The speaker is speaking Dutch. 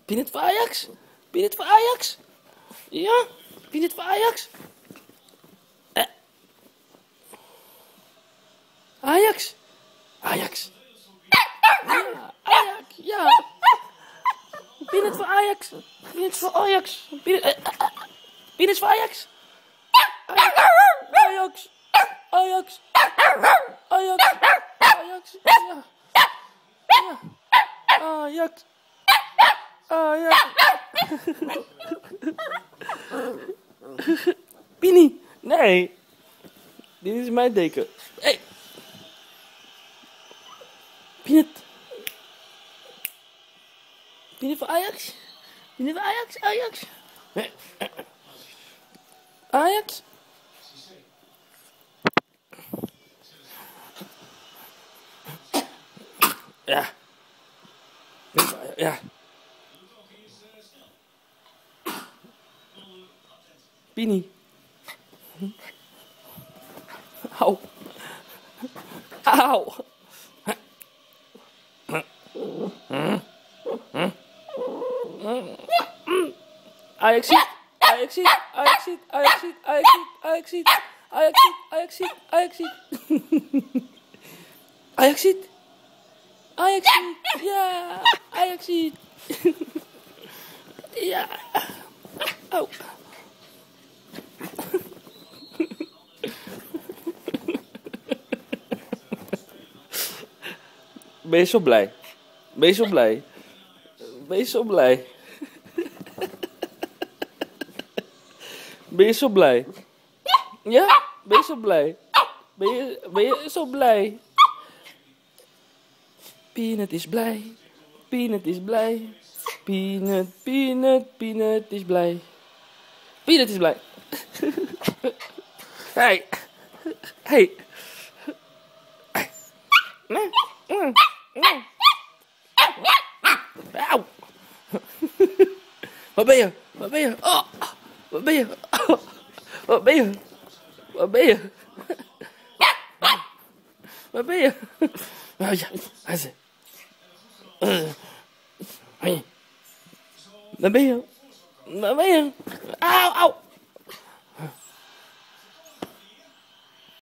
Ben je het voor Ajax? Ben je het voor Ajax? Ja? Ben je het voor Ajax? Ajax? Ajax? Ja, Ajax, ja. Ben je het voor Ajax? Ben je het voor Ajax? Ben je het voor Ajax? Ajax? Ajax? Ajax? Ajax? Ja. Ja. Ajax? Ajax? Pini? Nee. Dit is mijn deken. Hey. Ben je het voor Ajax? Ben je het voor Ajax? Ajax? Ajax? Ja. Ja. Pini. Auw. Auw. Ajax ziet. Ajax ziet. Ajax ziet. Ajax ziet. Ajax ziet. Ajax ziet. Ajax ziet. Ajax ziet. Ajax ziet. Ajax ziet. Ja. Ajax ziet. Ja. Auw. Ben je zo blij? Ben je zo blij? Ben je zo blij? Ben je zo blij? Ja? Ben je zo blij? Ben je zo blij? Peanut is blij. Peanut is blij. Peanut, Peanut, Peanut is blij. Peanut is blij. Hey. Hey. Auw. Waar ben je? Waar ben je? Oh. Waar ben je? Oh. Waar ben je? Waar ben je? Waar ben je? Oh ja, hij is. Waar ben je? Waar ben je? Auw, auw.